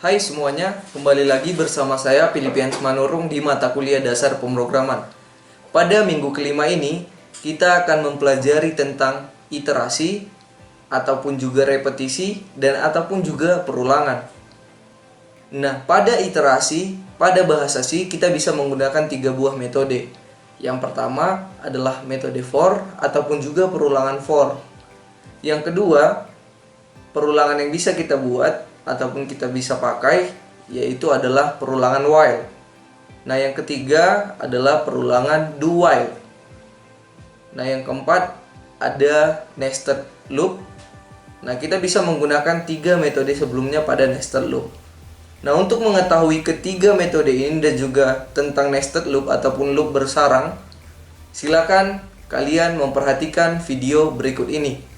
Hai semuanya, kembali lagi bersama saya Philippians Manurung di mata kuliah dasar pemrograman. Pada minggu kelima ini, kita akan mempelajari tentang iterasi, ataupun juga repetisi, dan ataupun juga perulangan. Nah, pada iterasi, pada bahasa C, kita bisa menggunakan 3 buah metode. Yang pertama adalah metode for, ataupun juga perulangan for. Yang kedua, perulangan yang bisa kita buat ataupun kita bisa pakai yaitu adalah perulangan while. Nah, yang ketiga adalah perulangan do while. Nah, yang keempat ada nested loop. Nah, kita bisa menggunakan 3 metode sebelumnya pada nested loop. Nah, untuk mengetahui ketiga metode ini dan juga tentang nested loop ataupun loop bersarang, silakan kalian memperhatikan video berikut ini.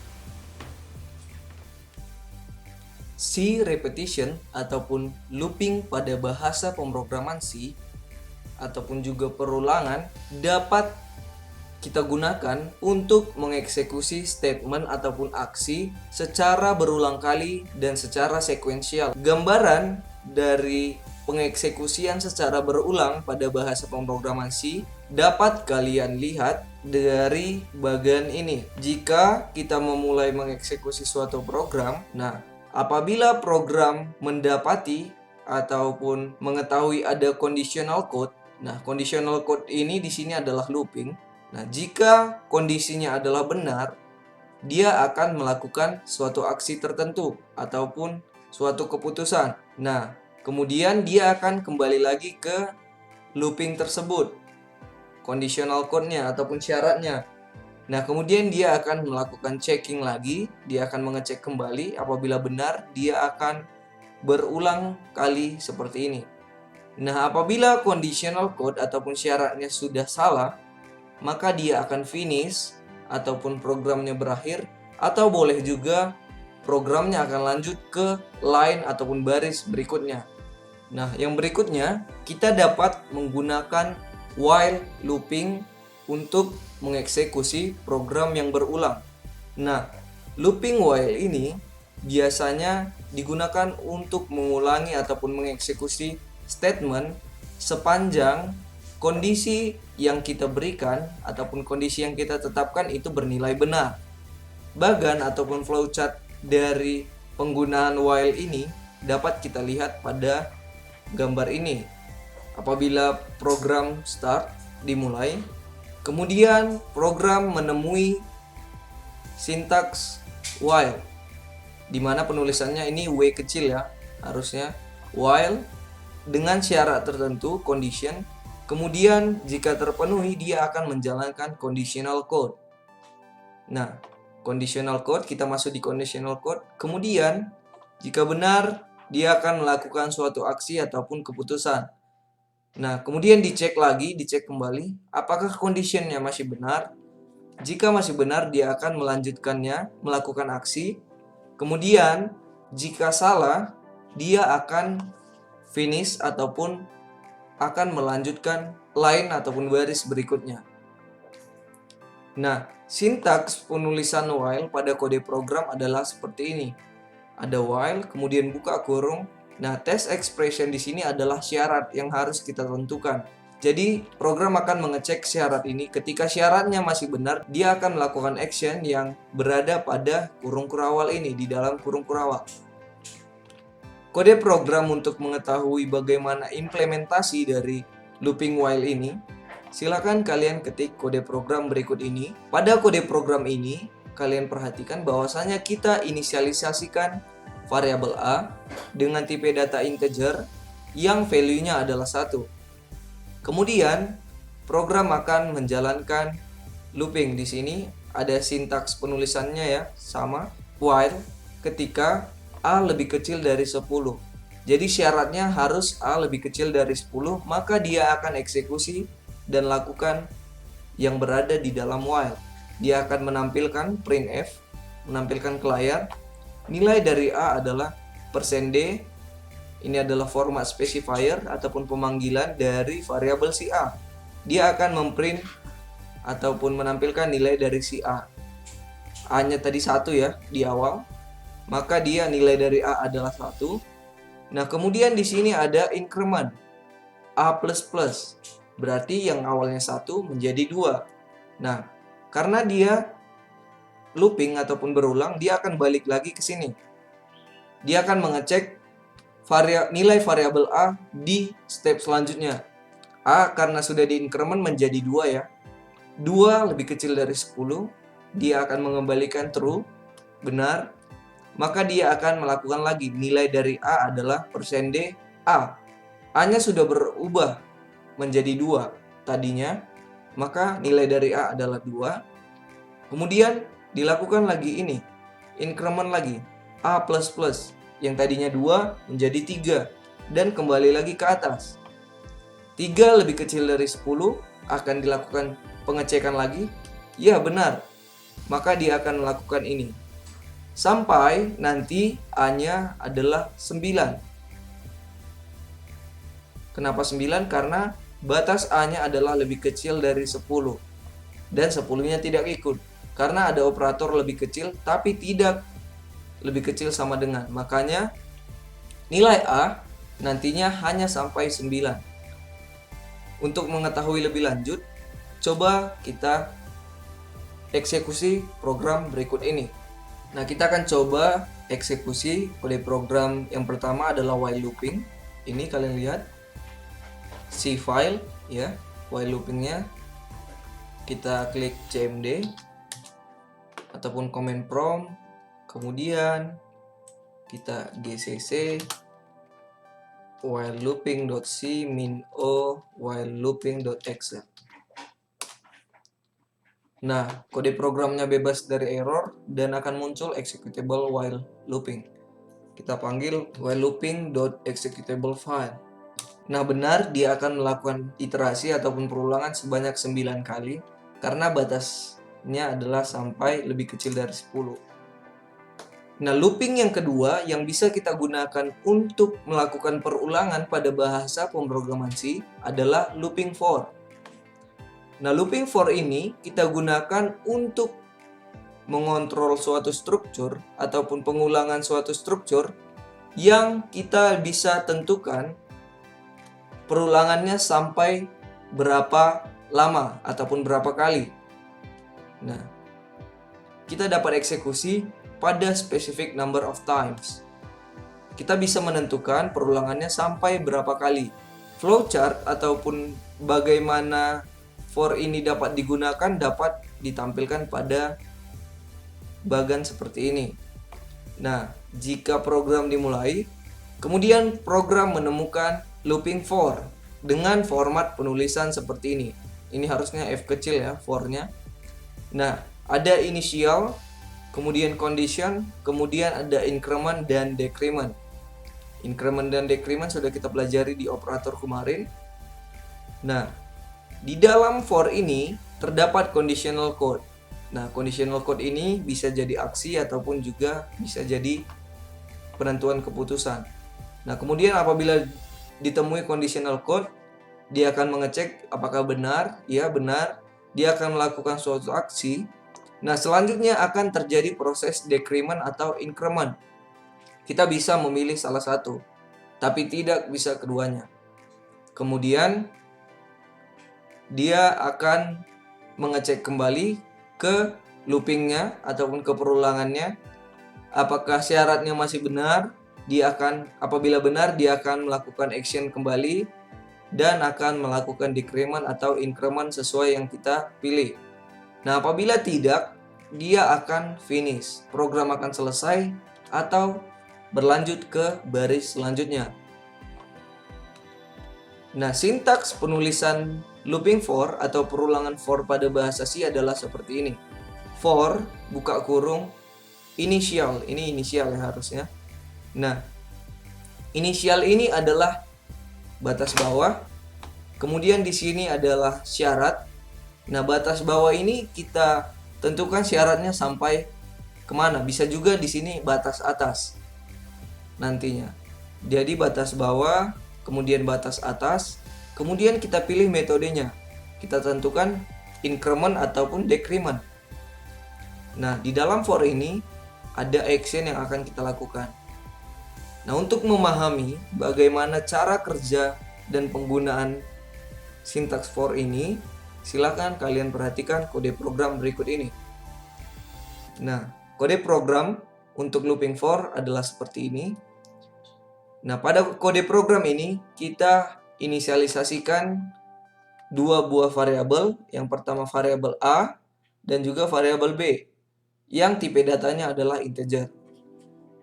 C repetition ataupun looping pada bahasa pemrograman C ataupun juga perulangan dapat kita gunakan untuk mengeksekusi statement ataupun aksi secara berulang kali dan secara sekuensial. Gambaran dari pengeksekusian secara berulang pada bahasa pemrograman C dapat kalian lihat dari bagian ini. Jika kita memulai mengeksekusi suatu program, apabila program mendapati ataupun mengetahui ada conditional code, conditional code ini di sini adalah looping. Jika kondisinya adalah benar, dia akan melakukan suatu aksi tertentu ataupun suatu keputusan. Kemudian dia akan kembali lagi ke looping tersebut, conditional code-nya ataupun syaratnya. Kemudian dia akan melakukan checking lagi, dia akan mengecek kembali, apabila benar dia akan berulang kali seperti ini. Apabila conditional code ataupun syaratnya sudah salah, maka dia akan finish ataupun programnya berakhir, atau boleh juga programnya akan lanjut ke line ataupun baris berikutnya. Yang berikutnya kita dapat menggunakan while looping untuk mengeksekusi program yang berulang. Looping while ini biasanya digunakan untuk mengulangi ataupun mengeksekusi statement sepanjang kondisi yang kita berikan ataupun kondisi yang kita tetapkan itu bernilai benar. Bagan ataupun flowchart dari penggunaan while ini dapat kita lihat pada gambar ini. Apabila program start dimulai, kemudian program menemui sintaks while, dimana penulisannya ini W kecil ya, harusnya while dengan syarat tertentu, condition. Kemudian jika terpenuhi dia akan menjalankan conditional code. Conditional code, kita masuk di conditional code. Kemudian jika benar dia akan melakukan suatu aksi ataupun keputusan. Kemudian dicek lagi, dicek kembali apakah conditionnya masih benar. Jika masih benar dia akan melanjutkannya, melakukan aksi. Kemudian jika salah dia akan finish ataupun akan melanjutkan line ataupun baris berikutnya. Sintaks penulisan while pada kode program adalah seperti ini. Ada while, kemudian buka kurung. Test expression di sini adalah syarat yang harus kita tentukan. Jadi program akan mengecek syarat ini. Ketika syaratnya masih benar, dia akan melakukan action yang berada pada kurung kurawal ini, di dalam kurung kurawal. Kode program untuk mengetahui bagaimana implementasi dari looping while ini, silakan kalian ketik kode program berikut ini. Pada kode program ini, kalian perhatikan bahwasanya kita inisialisasikan variabel A dengan tipe data integer yang value-nya adalah 1. Kemudian program akan menjalankan looping. Di sini ada sintaks penulisannya ya, sama, while ketika A lebih kecil dari 10. Jadi syaratnya harus A lebih kecil dari 10, maka dia akan eksekusi dan lakukan yang berada di dalam while. Dia akan menampilkan printf, menampilkan ke layar. Nilai dari A adalah %d. Ini adalah format specifier ataupun pemanggilan dari variabel si A. Dia akan memprint ataupun menampilkan nilai dari si A. A-nya tadi 1 ya di awal. Maka dia nilai dari A adalah 1. Nah, kemudian di sini ada increment A++. Berarti yang awalnya 1 menjadi 2. Nah, karena dia looping ataupun berulang, dia akan balik lagi ke sini. Dia akan mengecek nilai variabel A di step selanjutnya. A karena sudah diincrement menjadi 2 ya. 2 lebih kecil dari 10, dia akan mengembalikan true, benar. Maka dia akan melakukan lagi. Nilai dari A adalah %D A. A-nya sudah berubah menjadi 2 tadinya, maka nilai dari A adalah 2. Kemudian dilakukan lagi ini, increment lagi, A++, yang tadinya 2 menjadi 3, dan kembali lagi ke atas. 3 lebih kecil dari 10, akan dilakukan pengecekan lagi, ya benar, maka dia akan melakukan ini. Sampai nanti A-nya adalah 9. Kenapa 9? Karena batas A-nya adalah lebih kecil dari 10. Dan 10-nya tidak ikut. Karena ada operator lebih kecil, tapi tidak lebih kecil sama dengan. Makanya nilai A nantinya hanya sampai 9. Untuk mengetahui lebih lanjut, coba kita eksekusi program berikut ini. Nah, kita akan coba eksekusi kode program yang pertama adalah while looping. Ini kalian lihat. C file ya, while loopingnya. Kita klik cmd ataupun command prompt, kemudian kita gcc while looping.c min-o while looping.exe. Nah, kode programnya bebas dari error dan akan muncul executable while looping. Kita panggil while looping.executable file. Nah, benar dia akan melakukan iterasi ataupun perulangan sebanyak 9 kali karena batasnya adalah sampai lebih kecil dari 10. Nah, looping yang kedua yang bisa kita gunakan untuk melakukan perulangan pada bahasa pemrograman C adalah looping for. Nah, looping for ini kita gunakan untuk mengontrol suatu struktur ataupun pengulangan suatu struktur yang kita bisa tentukan perulangannya sampai berapa lama ataupun berapa kali. Nah, kita dapat eksekusi pada specific number of times. Kita bisa menentukan perulangannya sampai berapa kali. Flowchart ataupun bagaimana for ini dapat digunakan dapat ditampilkan pada bagan seperti ini. Nah, jika program dimulai, kemudian program menemukan looping for dengan format penulisan seperti ini. Ini harusnya F kecil ya, for-nya. Nah, ada initial, kemudian condition, kemudian ada increment dan decrement. Increment dan decrement sudah kita pelajari di operator kemarin. Nah, di dalam for ini terdapat conditional code. Nah, conditional code ini bisa jadi aksi ataupun juga bisa jadi penentuan keputusan. Nah, kemudian apabila ditemui conditional code, dia akan mengecek apakah benar, ya benar, dia akan melakukan suatu aksi. Nah, selanjutnya akan terjadi proses decrement atau increment. Kita bisa memilih salah satu, tapi tidak bisa keduanya. Kemudian dia akan mengecek kembali ke loopingnya ataupun ke perulangannya. Apakah syaratnya masih benar? Apabila benar, dia akan melakukan action kembali dan akan melakukan decrement atau increment sesuai yang kita pilih. Nah, apabila tidak, dia akan finish. Program akan selesai atau berlanjut ke baris selanjutnya. Nah, sintaks penulisan looping for atau perulangan for pada bahasa C adalah seperti ini. For, buka kurung, initial. Ini inisial ya harusnya. Nah, inisial ini adalah batas bawah. Kemudian di sini adalah syarat. Nah, batas bawah ini kita tentukan syaratnya sampai kemana. Bisa juga di sini batas atas nantinya. Jadi batas bawah, kemudian batas atas, kemudian kita pilih metodenya. Kita tentukan increment ataupun decrement. Nah, di dalam for ini ada action yang akan kita lakukan. Nah, untuk memahami bagaimana cara kerja dan penggunaan sintaks for ini, silakan kalian perhatikan kode program berikut ini. Nah, kode program untuk looping for adalah seperti ini. Nah, pada kode program ini kita inisialisasikan dua buah variabel. Yang pertama variabel A dan juga variabel B yang tipe datanya adalah integer,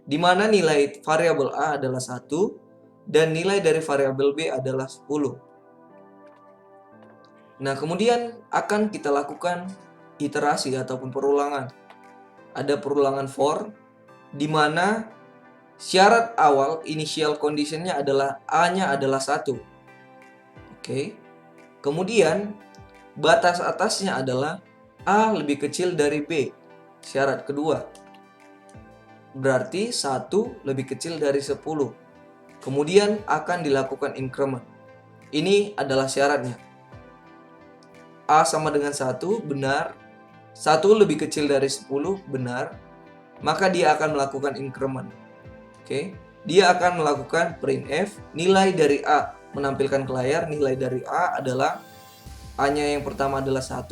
di mana nilai variabel A adalah 1 dan nilai dari variabel B adalah 10. Nah, kemudian akan kita lakukan iterasi ataupun perulangan. Ada perulangan for, di mana syarat awal initial conditionnya adalah A-nya adalah 1. Oke. Kemudian batas atasnya adalah A lebih kecil dari B. Syarat kedua. Berarti 1 lebih kecil dari 10. Kemudian akan dilakukan increment. Ini adalah syaratnya. A sama dengan 1, benar. 1 lebih kecil dari 10, benar. Maka dia akan melakukan increment. Oke. Dia akan melakukan printf, nilai dari A menampilkan ke layar. Nilai dari A adalah A-nya yang pertama adalah 1,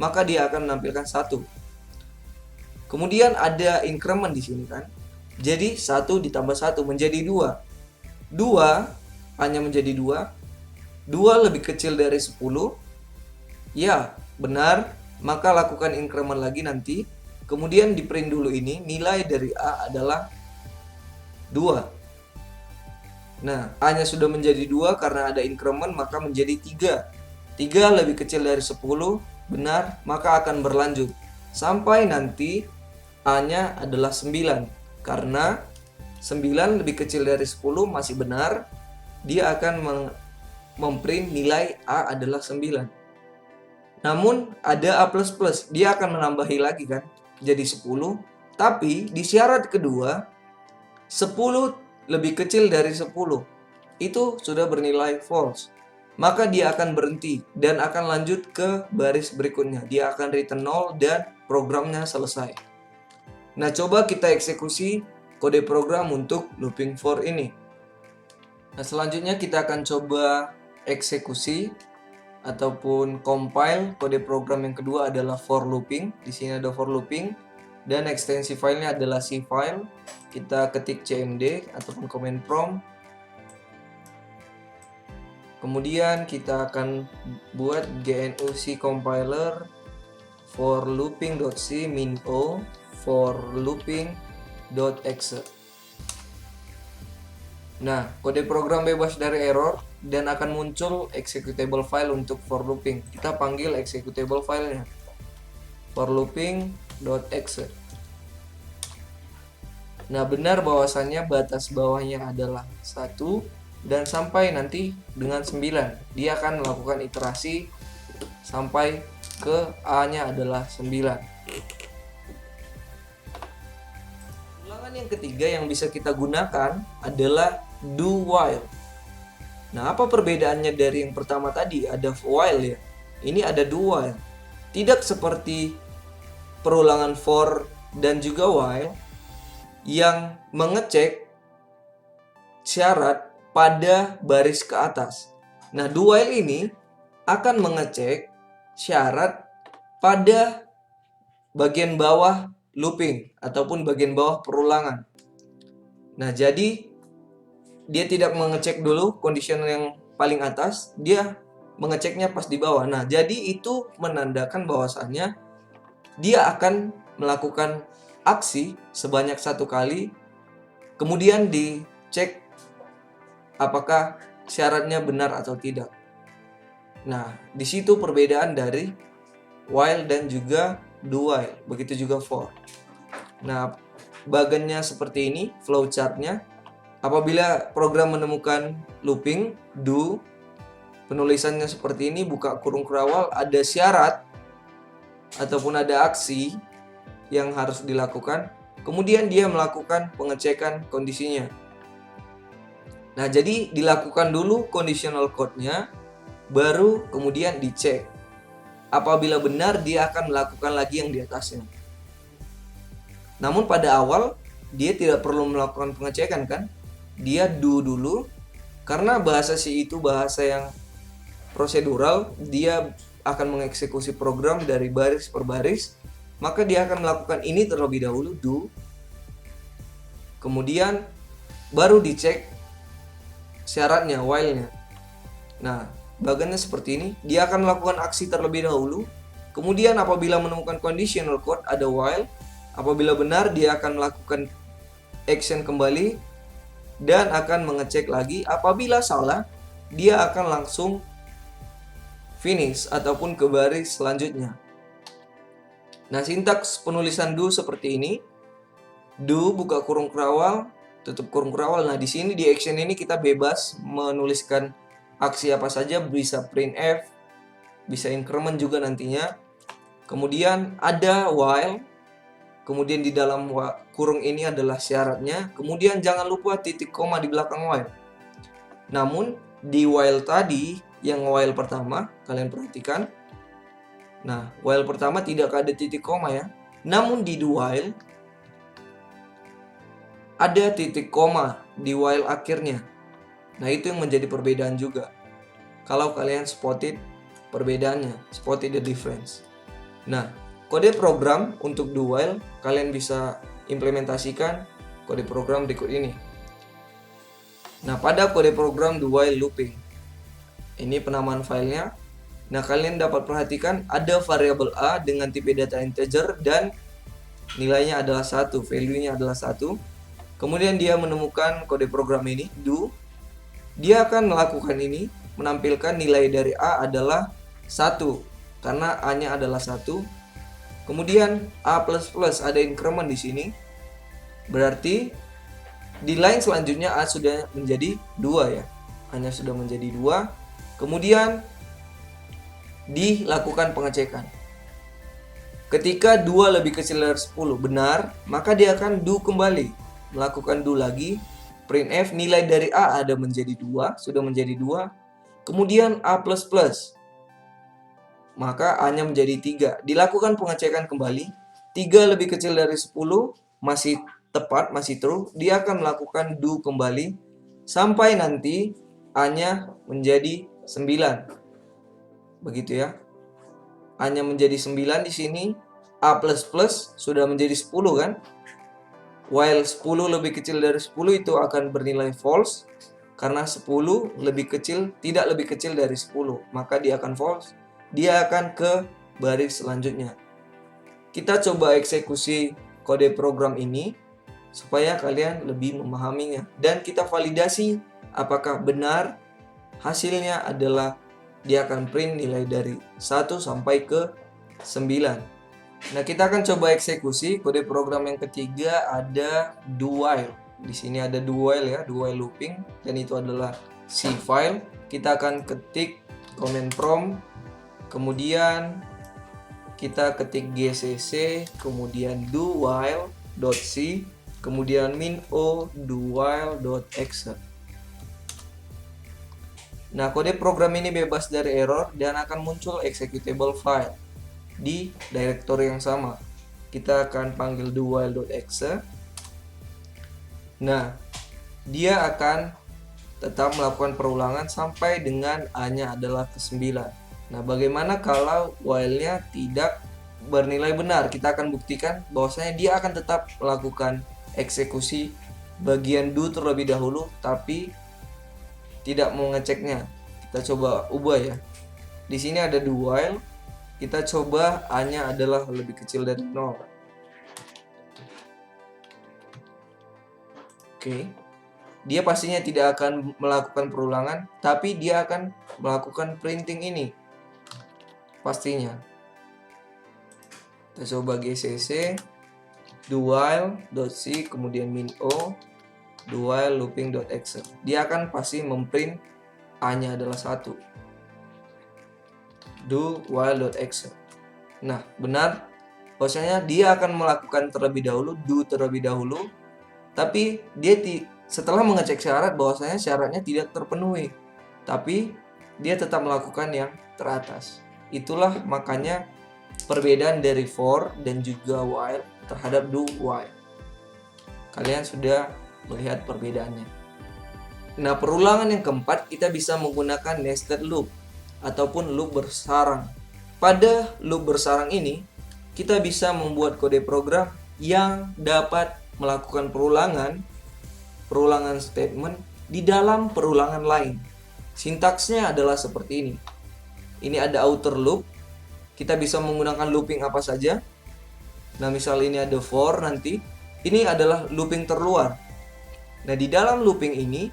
maka dia akan menampilkan 1. Kemudian ada increment di sini kan. Jadi 1 ditambah 1 menjadi 2. 2 hanya menjadi 2. 2 lebih kecil dari 10. Ya, benar. Maka lakukan increment lagi nanti. Kemudian di print dulu ini, nilai dari A adalah 2. Nah, A-nya sudah menjadi 2 karena ada increment, maka menjadi 3. 3 lebih kecil dari 10, benar, maka akan berlanjut sampai nanti A-nya adalah 9. Karena 9 lebih kecil dari 10 masih benar, dia akan memprint nilai A adalah 9. Namun ada A++, dia akan menambahi lagi kan, jadi 10. Tapi di syarat kedua, 10 lebih kecil dari 10 itu sudah bernilai false. Maka dia akan berhenti dan akan lanjut ke baris berikutnya. Dia akan return 0 dan programnya selesai. Nah, coba kita eksekusi kode program untuk looping for ini. Nah, selanjutnya kita akan coba eksekusi ataupun compile kode program yang kedua adalah for looping. Di sini ada for looping dan ekstensi filenya adalah C file. Kita ketik cmd ataupun command prompt. Kemudian kita akan buat gnuc compiler for looping.c min o for looping.exe. Nah, kode program bebas dari error dan akan muncul executable file untuk for looping. Kita panggil executable filenya for looping.exe. Nah, benar bahwasannya batas bawahnya adalah 1 dan sampai nanti dengan 9. Dia akan melakukan iterasi sampai ke A-nya adalah 9. Yang ketiga yang bisa kita gunakan adalah do while. Nah, apa perbedaannya dari yang pertama tadi? Ada while ya. Ini ada do while. Tidak seperti perulangan for dan juga while yang mengecek syarat pada baris ke atas. Nah, do while ini akan mengecek syarat pada bagian bawah looping ataupun bagian bawah perulangan. Nah, jadi dia tidak mengecek dulu condition yang paling atas, dia mengeceknya pas di bawah. Nah, jadi itu menandakan bahwasannya dia akan melakukan aksi sebanyak 1 kali, kemudian dicek apakah syaratnya benar atau tidak. Nah, di situ perbedaan dari while dan juga do while, begitu juga for. Nah, bagannya seperti ini flowchartnya. Apabila program menemukan looping do, penulisannya seperti ini, buka kurung kurawal, ada syarat ataupun ada aksi yang harus dilakukan, kemudian dia melakukan pengecekan kondisinya. Nah, jadi dilakukan dulu conditional code-nya, baru kemudian dicek. Apabila benar, dia akan melakukan lagi yang di atasnya. Namun pada awal dia tidak perlu melakukan pengecekan kan? dia do dulu, karena bahasa C itu bahasa yang prosedural, dia akan mengeksekusi program dari baris per baris, maka dia akan melakukan ini terlebih dahulu, do. Kemudian baru dicek syaratnya, while-nya. Nah, bagiannya seperti ini, dia akan melakukan aksi terlebih dahulu. Kemudian apabila menemukan conditional code ada while, apabila benar dia akan melakukan action kembali dan akan mengecek lagi. Apabila salah, dia akan langsung finish ataupun ke baris selanjutnya. Nah, sintaks penulisan do seperti ini. Do buka kurung kerawal, tutup kurung kerawal. Nah, di sini di action ini kita bebas menuliskan aksi apa saja, bisa printf, bisa increment juga nantinya. Kemudian ada while. Kemudian di dalam kurung ini adalah syaratnya. Kemudian jangan lupa titik koma di belakang while. Namun di while tadi, yang while pertama, kalian perhatikan. Nah, while pertama tidak ada titik koma ya. Namun di do while ada titik koma di while akhirnya. Nah, itu yang menjadi perbedaan juga. Kalau kalian spotted perbedaannya, spotted the difference. Nah, kode program untuk do while kalian bisa implementasikan kode program berikut ini. Nah, pada kode program do while looping, ini penamaan filenya. Nah, kalian dapat perhatikan ada variabel A dengan tipe data integer dan nilainya adalah 1, value-nya adalah 1. Kemudian dia menemukan kode program ini, do. Dia akan melakukan ini, menampilkan nilai dari A adalah 1 karena A-nya adalah 1. Kemudian A++ ada increment di sini. Berarti di line selanjutnya A sudah menjadi 2 ya. A-nya sudah menjadi 2. Kemudian dilakukan pengecekan. Ketika 2 lebih kecil dari 10 benar, maka dia akan do kembali. Melakukan do lagi. Printf nilai dari A ada menjadi 2, sudah menjadi 2. Kemudian A++. Maka A-nya menjadi 3. Dilakukan pengecekan kembali. 3 lebih kecil dari 10 masih tepat, masih true. Dia akan melakukan do kembali sampai nanti A-nya menjadi 9. Begitu ya. A-nya menjadi 9 di sini. A++ sudah menjadi 10 kan? While 10 lebih kecil dari 10 itu akan bernilai false. Karena 10 lebih kecil, tidak lebih kecil dari 10. Maka dia akan false. Dia akan ke baris selanjutnya. Kita coba eksekusi kode program ini supaya kalian lebih memahaminya. Dan kita validasi apakah benar hasilnya adalah dia akan print nilai dari 1 sampai ke 9. Nah, kita akan coba eksekusi kode program yang ketiga, ada do while. Di sini ada do while ya, do while looping, dan itu adalah C file. Kita akan ketik command prompt, kemudian kita ketik gcc, kemudian do while.c, kemudian min-o do while.exe. Nah, kode program ini bebas dari error dan akan muncul executable file di directory yang sama. Kita akan panggil do while.exe. Nah, dia akan tetap melakukan perulangan sampai dengan A-nya adalah ke 9. Nah, bagaimana kalau while-nya tidak bernilai benar? Kita akan buktikan bahwasanya dia akan tetap melakukan eksekusi bagian do terlebih dahulu, tapi tidak mau ngeceknya. Kita coba ubah ya. Di sini ada do while. Kita coba A-nya adalah lebih kecil dari 0. Oke. Dia pastinya tidak akan melakukan perulangan, tapi dia akan melakukan printing ini. Pastinya. Kita coba gcc do while.c, kemudian min-o do while looping.exe. Dia akan pasti memprint A-nya adalah 1. Do while.exe. Nah, benar bahwasanya dia akan melakukan terlebih dahulu, do terlebih dahulu, tapi dia setelah mengecek syarat bahwasanya syaratnya tidak terpenuhi, tapi dia tetap melakukan yang teratas. Itulah makanya perbedaan dari for dan juga while terhadap do while. Kalian sudah melihat perbedaannya. Nah, perulangan yang keempat kita bisa menggunakan nested loop ataupun loop bersarang. Pada loop bersarang ini, kita bisa membuat kode program yang dapat melakukan perulangan statement di dalam perulangan lain. Sintaksnya adalah seperti ini. Ini ada outer loop. Kita bisa menggunakan looping apa saja. Nah, misal ini ada for nanti. Ini adalah looping terluar. Nah, di dalam looping ini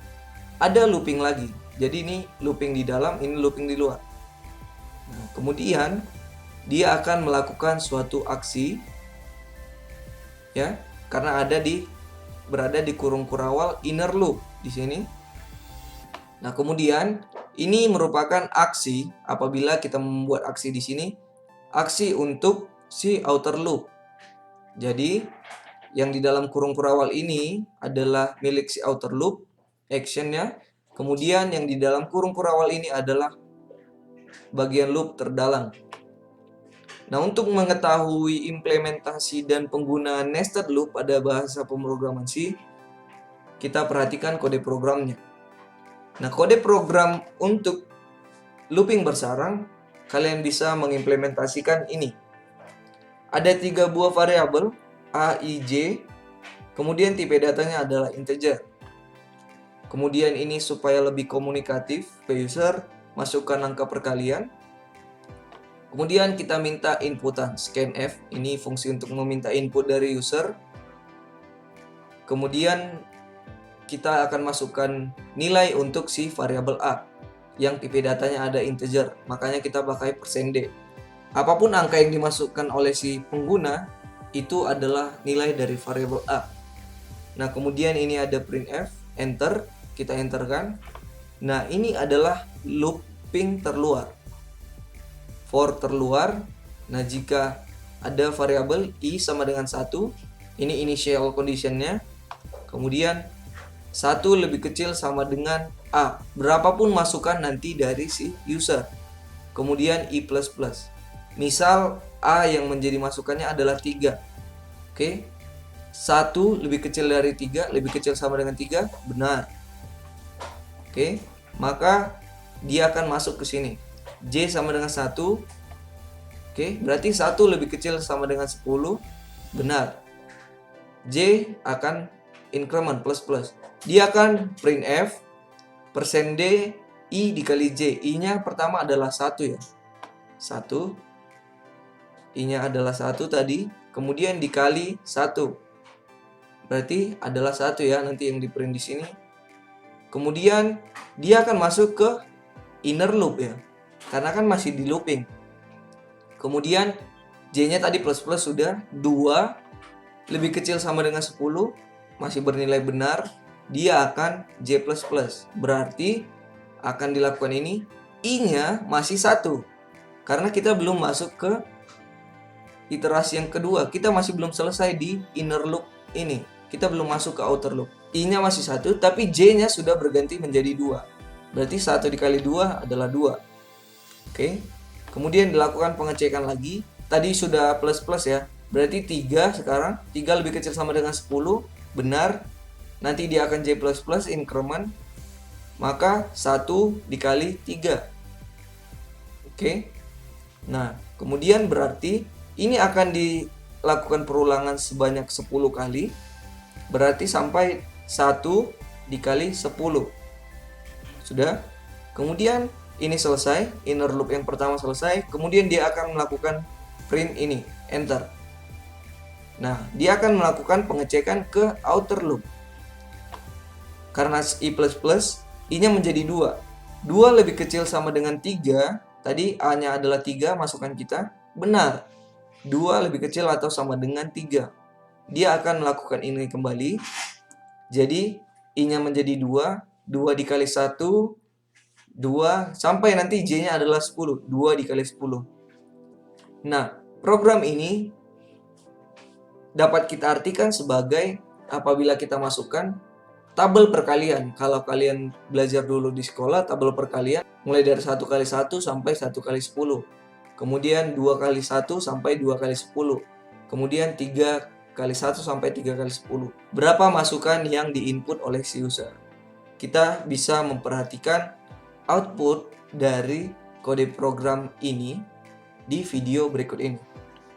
ada looping lagi. Jadi ini looping di dalam, ini looping di luar. Nah, kemudian dia akan melakukan suatu aksi, ya, karena berada di kurung kurawal inner loop di sini. Nah, kemudian ini merupakan aksi apabila kita membuat aksi di sini, aksi untuk si outer loop. Jadi yang di dalam kurung kurawal ini adalah milik si outer loop, actionnya. Kemudian yang di dalam kurung kurawal ini adalah bagian loop terdalam. Nah, untuk mengetahui implementasi dan penggunaan nested loop pada bahasa pemrograman C, kita perhatikan kode programnya. Nah, kode program untuk looping bersarang, kalian bisa mengimplementasikan ini. Ada 3 buah variabel, A, I, J. Kemudian tipe datanya adalah integer. Kemudian ini supaya lebih komunikatif ke user, masukkan angka perkalian. Kemudian kita minta inputan, scanf. Ini fungsi untuk meminta input dari user. Kemudian kita akan masukkan nilai untuk si variabel A yang tipe datanya ada integer. Makanya kita pakai %d. Apapun angka yang dimasukkan oleh si pengguna, itu adalah nilai dari variabel A. Nah, kemudian ini ada printf, enter, kita enterkan. Nah, ini adalah looping terluar. For terluar. Nah, jika ada variabel I sama dengan 1, ini initial conditionnya. Kemudian 1 lebih kecil sama dengan A. Berapapun masukan nanti dari si user. Kemudian I++. Misal A yang menjadi masukannya adalah 3. Oke. 1 lebih kecil dari 3, lebih kecil sama dengan 3, benar. Oke. Maka dia akan masuk ke sini. J sama dengan 1. Oke, berarti 1 lebih kecil sama dengan 10, benar. J akan increment plus. Dia akan printf %d I dikali J. I-nya pertama adalah 1 ya. 1. I-nya adalah 1 tadi, kemudian dikali 1. Berarti adalah 1 ya nanti yang di print di sini. Kemudian dia akan masuk ke inner loop ya. Karena kan masih di looping. Kemudian J-nya tadi plus sudah, 2 lebih kecil sama dengan 10, masih bernilai benar, dia akan J++. Berarti akan dilakukan ini, I-nya masih 1. Karena kita belum masuk ke iterasi yang kedua, kita masih belum selesai di inner loop ini. Kita belum masuk ke outer loop. I-nya masih 1, tapi J-nya sudah berganti menjadi 2. Berarti 1 dikali 2 adalah 2. Oke. Kemudian dilakukan pengecekan lagi. Tadi sudah plus ya. Berarti 3 sekarang. 3 lebih kecil sama dengan 10. Benar. Nanti dia akan J++ increment. Maka 1 dikali 3. Oke. Nah, kemudian berarti ini akan dilakukan perulangan sebanyak 10 kali. Berarti sampai 1 dikali 10. Sudah. Kemudian ini selesai, inner loop yang pertama selesai. Kemudian dia akan melakukan print ini, enter. Nah, dia akan melakukan pengecekan ke outer loop. Karena I++, I-nya menjadi 2. 2 lebih kecil sama dengan 3. Tadi A-nya adalah 3, masukan kita. Benar. 2 lebih kecil atau sama dengan 3. Dia akan melakukan ini kembali. Jadi, I-nya menjadi 2. 2 dikali 1, 2, sampai nanti J-nya adalah 10. 2 dikali 10. Nah, program ini dapat kita artikan sebagai apabila kita masukkan tabel perkalian. Kalau kalian belajar dulu di sekolah, tabel perkalian mulai dari 1 kali 1 sampai 1 kali 10. Kemudian 2 kali 1 sampai 2 kali 10. Kemudian 3 kali 1 sampai 3 kali 10. Berapa masukan yang diinput oleh si user? kita bisa memperhatikan output dari kode program ini di video berikut ini.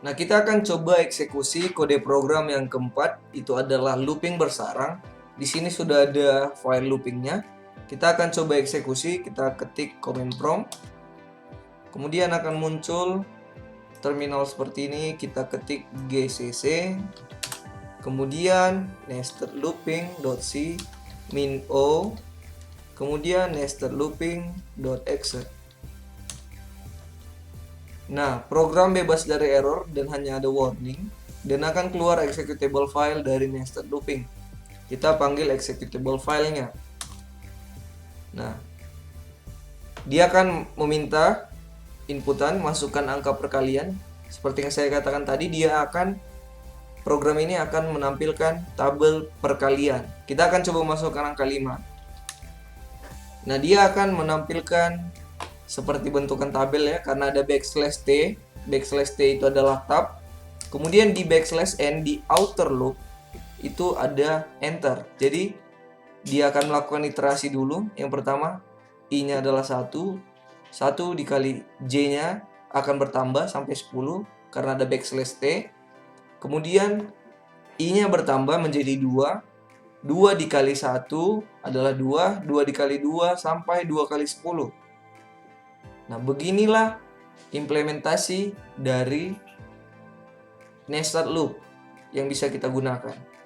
Nah, kita akan coba eksekusi kode program yang keempat, itu adalah looping bersarang. Di sini sudah ada file loopingnya. Kita akan coba eksekusi, kita ketik command prompt. Kemudian akan muncul terminal seperti ini, kita ketik gcc. Kemudian nested looping.c min o, kemudian nested looping.exe. Nah, program bebas dari error dan hanya ada warning, dan akan keluar executable file dari nested looping. Kita panggil executable filenya. Nah, dia akan meminta inputan, masukkan angka perkalian. Seperti yang saya katakan tadi, program ini akan menampilkan tabel perkalian. Kita akan coba masukkan angka 5. Nah, dia akan menampilkan seperti bentukan tabel ya, karena ada backslash t. Backslash t itu adalah tab. Kemudian di backslash n di outer loop itu ada enter. Jadi dia akan melakukan iterasi dulu. Yang pertama, i-nya adalah 1. 1 dikali j-nya akan bertambah sampai 10 karena ada backslash t. Kemudian i-nya bertambah menjadi 2. 2 dikali 1 adalah 2. 2 dikali 2 sampai 2 kali 10. Nah, beginilah implementasi dari nested loop yang bisa kita gunakan.